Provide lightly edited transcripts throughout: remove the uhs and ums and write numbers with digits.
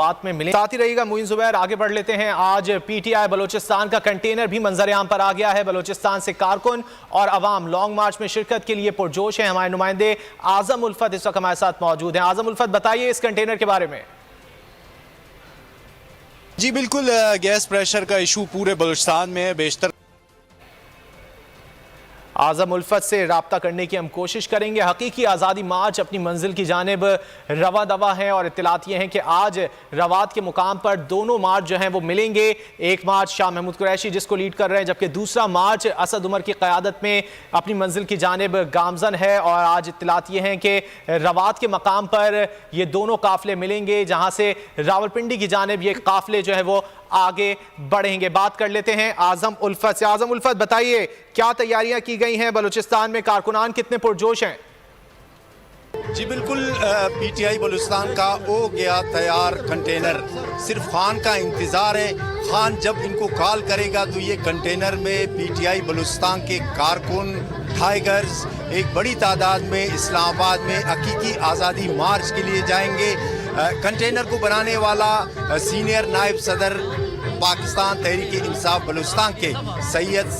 बात में मिले साथ ही रहेगा मुइन जुबैर। आगे बढ़ लेते हैं। आज पीटीआई बलोचिस्तान का कंटेनर भी मंजर आम पर आ गया है। बलोचिस्तान से कारकुन और अवाम लॉन्ग मार्च में शिरकत के लिए पुरजोश हैं। हमारे नुमाइंदे आजम उल्फत इस वक्त हमारे साथ मौजूद हैं। आजम उल्फत, बताइए इस कंटेनर के बारे में। जी बिल्कुल, गैस प्रेशर का इशू पूरे बलूचिस्तान में है। बेशतर आजम उल्फत से राब्ता करने की हम कोशिश करेंगे। हकीकी आज़ादी मार्च अपनी मंजिल की जानिब रवा दवा है और इत्तलात ये हैं कि आज रवात के मुकाम पर दोनों मार्च जो हैं वो मिलेंगे। एक मार्च शाह महमूद कुरैशी जिसको लीड कर रहे हैं, जबकि दूसरा मार्च असद उमर की क़यादत में अपनी मंजिल की जानिब गामजन है। और आज इत्तलात ये हैं कि रवात के मकाम पर ये दोनों काफ़िले मिलेंगे, जहाँ से रावलपिंडी की जानिब ये काफ़िले जो है वो आगे बढ़ेंगे। बात कर लेते हैं आजम उल्फत से। आजम उल्फत, बताइए क्या तैयारियां की गई हैं बलूचिस्तान में, कारकुनान कितने पुरजोश हैं? जी बिल्कुल, पीटीआई बलूचिस्तान का हो गया तैयार कंटेनर। सिर्फ खान का इंतज़ार है। खान जब इनको कॉल करेगा तो ये कंटेनर में पीटीआई बलूचिस्तान के कारकुन, टाइगर्स एक बड़ी तादाद में इस्लामाबाद में हकीकी आज़ादी मार्च के लिए जाएंगे। कंटेनर को बनाने वाला सीनियर नायब सदर पाकिस्तान तहरीक इंसाफ बलूचिस्तान के सैयद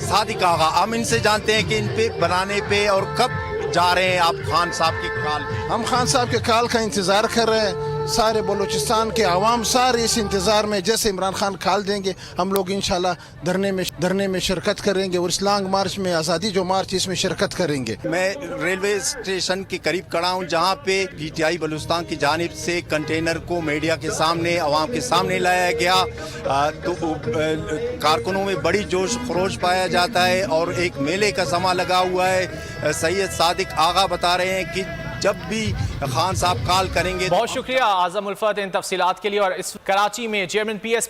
सादिक आगा, हम इनसे जानते हैं कि इन पे बनाने पे और कब जा रहे हैं आप खान साहब के कॉल पे? हम खान साहब के कॉल का इंतज़ार कर रहे हैं। सारे बलूचिस्तान के आवाम सारे इस इंतज़ार में, जैसे इमरान खान कॉल देंगे हम लोग इंशाल्लाह धरने में शिरकत करेंगे और इस लॉन्ग मार्च में, आज़ादी जो मार्च, इसमें शिरकत करेंगे। मैं रेलवे स्टेशन के करीब खड़ा हूँ, जहाँ पे पीटीआई बलूचिस्तान की जानिब से कंटेनर को मीडिया के सामने, आवाम के सामने लाया गया। तो कारकुनों में बड़ी जोश खरोश पाया जाता है और एक मेले का समा लगा हुआ है। सैयद सादिक आगा बता रहे हैं कि जब भी खान साहब कॉल करेंगे। बहुत शुक्रिया आजम उल्फत इन तफसीलात के लिए। और इस कराची में चेयरमैन पीएस